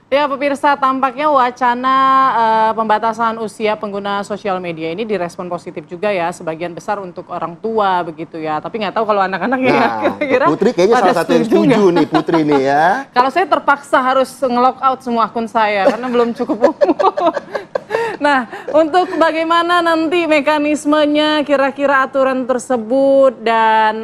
Ya, pemirsa, tampaknya wacana pembatasan usia pengguna sosial media ini direspon positif juga ya, sebagian besar untuk orang tua begitu ya. Tapi nggak tahu kalau anak-anaknya ya, Nah, untuk kira-kira Putri kayaknya pada salah satu yang setuju nggak? setuju nih, Putri nih ya. Kalau saya terpaksa harus nge-lock out semua akun saya karena belum cukup umur. Nah, untuk bagaimana nanti mekanismenya, kira-kira aturan tersebut dan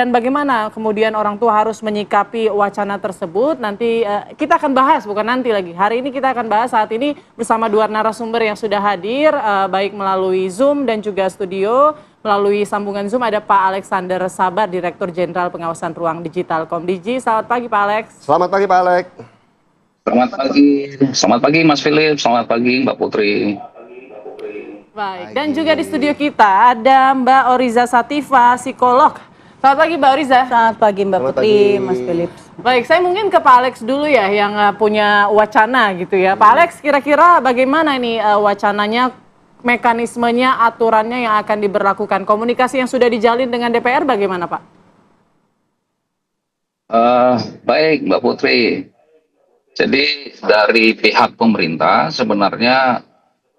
bagaimana kemudian orang tua harus menyikapi wacana tersebut, nanti kita akan bahas, bukan nanti lagi. Hari ini kita akan bahas saat ini bersama dua narasumber yang sudah hadir, baik melalui Zoom dan juga studio. Melalui sambungan Zoom ada Pak Alexander Sabar, Direktur Jenderal Pengawasan Ruang Digital Komdigi. Selamat pagi Pak Alex. Selamat pagi Pak Alex. Selamat pagi Mas Philip, selamat pagi Mbak Putri. Baik, dan juga di studio kita ada Mbak Oriza Sativa, psikolog. Selamat pagi Mbak Oriza. Selamat pagi Mbak Selamat Putri, pagi. Mas Philip. Baik, saya mungkin ke Pak Alex dulu ya yang punya wacana gitu ya. Pak Alex, kira-kira bagaimana ini wacananya, mekanismenya, aturannya yang akan diberlakukan? Komunikasi yang sudah dijalin dengan DPR bagaimana Pak? Baik Mbak Putri, jadi dari pihak pemerintah sebenarnya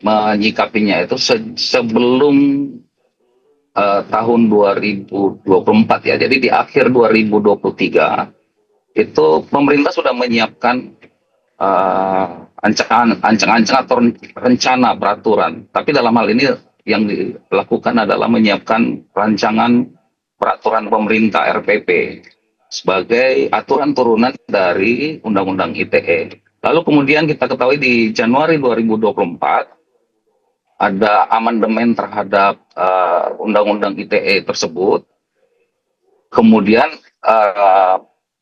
menyikapinya itu sebelum tahun 2024 ya. Jadi di akhir 2023 itu pemerintah sudah menyiapkan ancang-ancang atau rencana peraturan. Tapi dalam hal ini yang dilakukan adalah menyiapkan rancangan peraturan pemerintah RPP sebagai aturan turunan dari Undang-Undang ITE. Lalu kemudian kita ketahui di Januari 2024 ada amandemen terhadap Undang-Undang ITE tersebut. Kemudian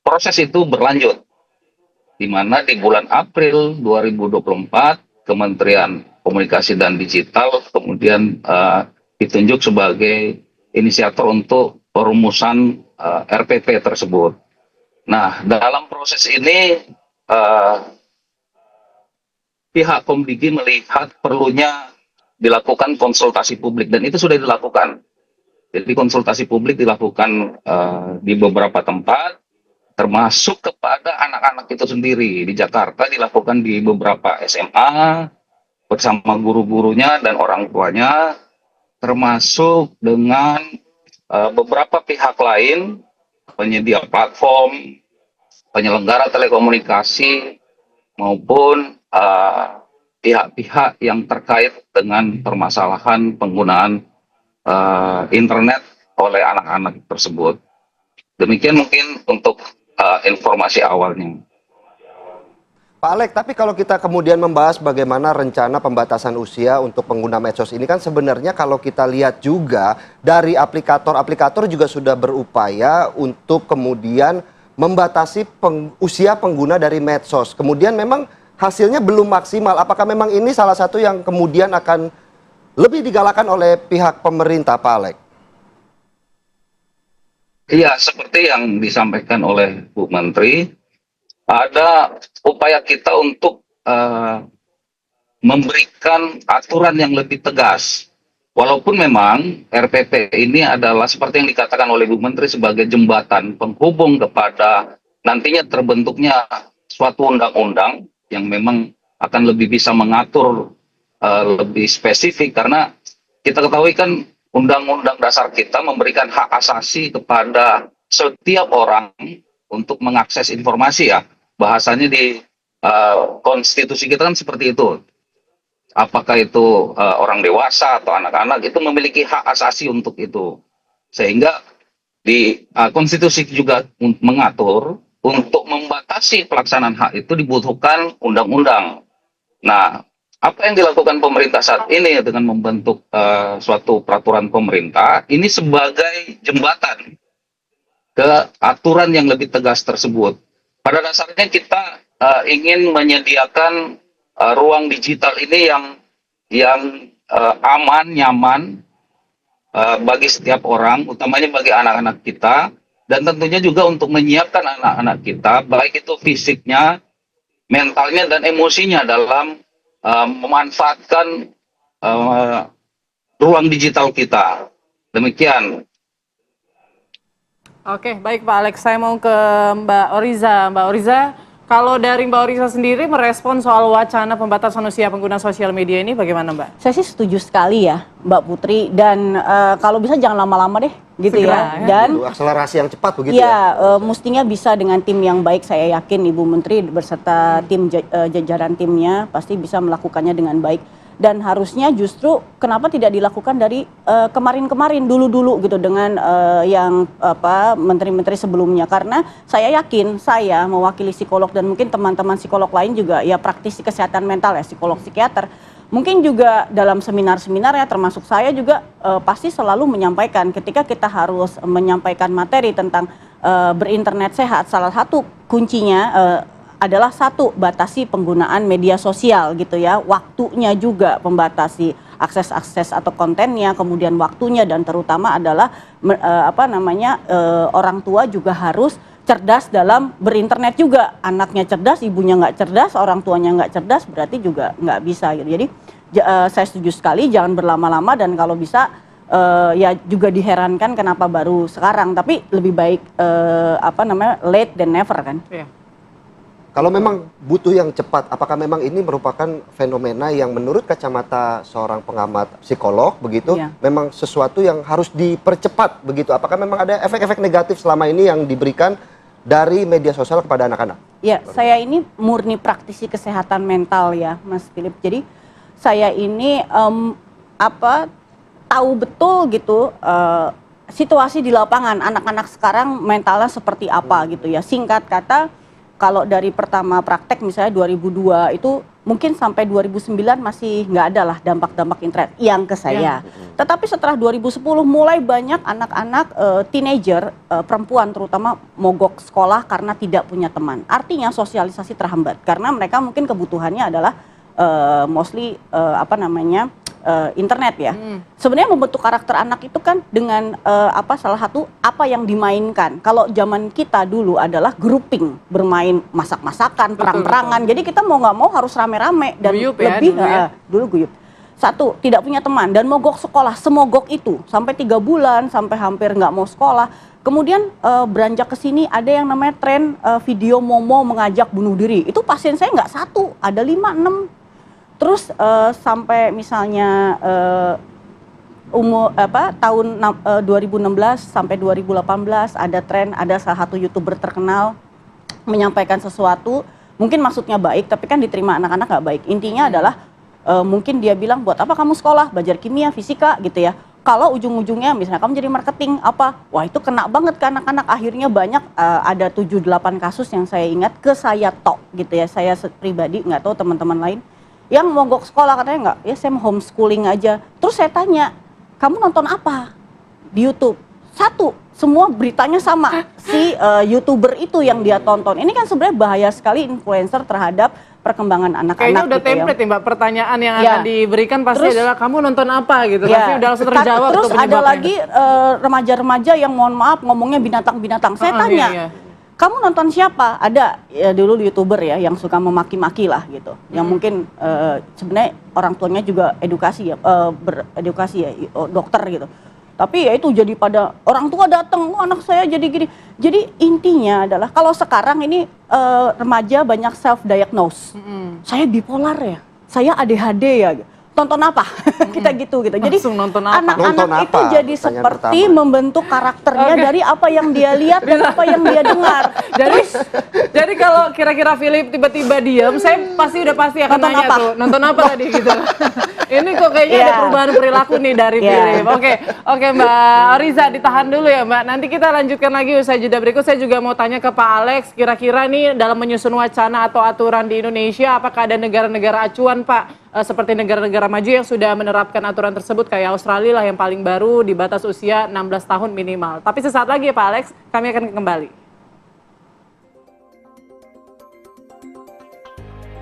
proses itu berlanjut, di mana di bulan April 2024 Kementerian Komunikasi dan Digital kemudian ditunjuk sebagai inisiator untuk perumusan RPP tersebut. Nah, dalam proses ini pihak Komdigi melihat perlunya dilakukan konsultasi publik dan itu sudah dilakukan. Jadi konsultasi publik dilakukan di beberapa tempat, termasuk kepada anak-anak itu sendiri. Di Jakarta dilakukan di beberapa SMA bersama guru-gurunya dan orang tuanya, termasuk dengan beberapa pihak lain, penyedia platform, penyelenggara telekomunikasi, maupun pihak-pihak yang terkait dengan permasalahan penggunaan internet oleh anak-anak tersebut. Demikian mungkin untuk informasi awalnya. Pak Alex, tapi kalau kita kemudian membahas bagaimana rencana pembatasan usia untuk pengguna medsos ini kan sebenarnya kalau kita lihat juga dari aplikator juga sudah berupaya untuk kemudian membatasi usia pengguna dari medsos. Kemudian memang hasilnya belum maksimal. Apakah memang ini salah satu yang kemudian akan lebih digalakan oleh pihak pemerintah, Pak Alex? Iya, seperti yang disampaikan oleh Bu Menteri, ada upaya kita untuk memberikan aturan yang lebih tegas. Walaupun memang RPP ini adalah seperti yang dikatakan oleh Bu Menteri sebagai jembatan penghubung kepada nantinya terbentuknya suatu undang-undang yang memang akan lebih bisa mengatur lebih spesifik, karena kita ketahui kan Undang-Undang Dasar kita memberikan hak asasi kepada setiap orang untuk mengakses informasi ya. Bahasanya di konstitusi kita kan seperti itu. Apakah itu orang dewasa atau anak-anak, itu memiliki hak asasi untuk itu. Sehingga di konstitusi juga mengatur untuk membatasi pelaksanaan hak itu dibutuhkan undang-undang. Nah, apa yang dilakukan pemerintah saat ini dengan membentuk suatu peraturan pemerintah ini sebagai jembatan ke aturan yang lebih tegas tersebut. Pada dasarnya kita ingin menyediakan ruang digital ini yang aman, nyaman bagi setiap orang, utamanya bagi anak-anak kita, dan tentunya juga untuk menyiapkan anak-anak kita, baik itu fisiknya, mentalnya, dan emosinya dalam memanfaatkan ruang digital kita. Demikian. Oke, baik Pak Alex. Saya mau ke Mbak Oriza. Mbak Oriza, Kalau dari Mbak Orisa sendiri merespon soal wacana pembatasan usia pengguna sosial media ini bagaimana Mbak? Saya sih setuju sekali ya Mbak Putri, dan kalau bisa jangan lama-lama deh gitu Segera, ya. Dan Akselerasi yang cepat begitu ya. mestinya bisa dengan tim yang baik. Saya yakin Ibu Menteri beserta tim jajaran timnya pasti bisa melakukannya dengan baik. Dan harusnya justru kenapa tidak dilakukan dari kemarin-kemarin dulu-dulu gitu dengan yang menteri-menteri sebelumnya, karena saya yakin saya mewakili psikolog dan mungkin teman-teman psikolog lain juga ya, praktisi kesehatan mental ya, psikolog psikiater mungkin juga dalam seminar-seminar ya, termasuk saya juga pasti selalu menyampaikan ketika kita harus menyampaikan materi tentang berinternet sehat, salah satu kuncinya adalah satu, batasi penggunaan media sosial gitu ya, waktunya juga pembatasi akses atau kontennya, kemudian waktunya, dan terutama adalah orang tua juga harus cerdas dalam berinternet juga. Anaknya cerdas, ibunya nggak cerdas, orang tuanya nggak cerdas, berarti juga nggak bisa gitu. Jadi saya setuju sekali, jangan berlama-lama, dan kalau bisa ya juga diherankan kenapa baru sekarang, tapi lebih baik late than never kan. Iya. Kalau memang butuh yang cepat, apakah memang ini merupakan fenomena yang menurut kacamata seorang pengamat psikolog begitu, Iya. memang sesuatu yang harus dipercepat begitu? Apakah memang ada efek-efek negatif selama ini yang diberikan dari media sosial kepada anak-anak? Ya, saya ini murni praktisi kesehatan mental ya, Mas Philip. Jadi saya ini tahu betul gitu situasi di lapangan anak-anak sekarang mentalnya seperti apa gitu ya. Singkat kata, kalau dari pertama praktek misalnya 2002 itu mungkin sampai 2009 masih nggak ada lah dampak-dampak internet yang ke saya. Tetapi setelah 2010 mulai banyak anak-anak teenager perempuan terutama mogok sekolah karena tidak punya teman. Artinya sosialisasi terhambat karena mereka mungkin kebutuhannya adalah mostly internet ya. Sebenarnya membentuk karakter anak itu kan dengan salah satu apa yang dimainkan. Kalau zaman kita dulu adalah grouping, bermain masak-masakan, perang-perangan. Jadi kita mau nggak mau harus rame-rame dan Guyup ya, lebih dulu ya. dulu guyup. Satu, tidak punya teman dan mogok sekolah, semogok itu sampai 3 bulan, sampai hampir nggak mau sekolah. Kemudian beranjak ke sini ada yang namanya tren video Momo mengajak bunuh diri. Itu pasien saya nggak satu, ada 5, 6. Terus sampai misalnya tahun 2016 sampai 2018 ada tren, ada salah satu YouTuber terkenal menyampaikan sesuatu, mungkin maksudnya baik tapi kan diterima anak-anak nggak baik. Intinya adalah mungkin dia bilang, buat apa kamu sekolah, belajar kimia, fisika gitu ya. Kalau ujung-ujungnya misalnya kamu jadi marketing apa, wah itu kena banget ke anak-anak. Akhirnya banyak ada 7-8 kasus yang saya ingat ke saya tok gitu ya, saya pribadi, nggak tahu teman-teman lain yang mogok sekolah, katanya nggak, ya saya mau homeschooling aja. Terus saya tanya, kamu nonton apa di YouTube? Satu, semua beritanya sama, si YouTuber itu yang dia tonton. Ini kan sebenarnya bahaya sekali influencer terhadap perkembangan anak-anak. Kayaknya udah gitu template ya Mbak, pertanyaan yang Ya. akan diberikan pasti Terus- adalah kamu nonton apa gitu, Ya. pasti udah langsung terjawab Terus tuh ada penyebabnya. lagi remaja-remaja yang mohon maaf ngomongnya binatang-binatang. Saya tanya, iya. kamu nonton siapa? Ada ya dulu YouTuber ya yang suka memaki-maki lah gitu. Yang mungkin sebenarnya orang tuanya juga edukasi ya, beredukasi ya, dokter gitu. Tapi ya itu jadi pada orang tua datang, oh, anak saya jadi gini. Jadi intinya adalah kalau sekarang ini remaja banyak self diagnose. Saya bipolar ya, saya ADHD ya. Tonton apa? Kita gitu. Jadi Langsung nonton apa? Nonton anak-anak itu apa? jadi Pertanyaan seperti pertama. membentuk karakternya Oke. dari apa yang dia lihat dan apa yang dia dengar. Jadi kalau kira-kira Philip tiba-tiba diam, saya pasti akan Nonton nanya apa? tuh, nonton apa tadi gitu. Ini kok kayaknya ada Iya. perubahan perilaku nih dari Iya. Philip. Oke Mbak Riza, ditahan dulu ya Mbak. Nanti kita lanjutkan lagi usai jeda berikut. Saya juga mau tanya ke Pak Alex, kira-kira nih dalam menyusun wacana atau aturan di Indonesia, apakah ada negara-negara acuan Pak? Seperti negara-negara maju yang sudah menerapkan aturan tersebut, kayak Australia lah yang paling baru, di batas usia 16 tahun minimal. Tapi sesaat lagi ya Pak Alex, kami akan kembali.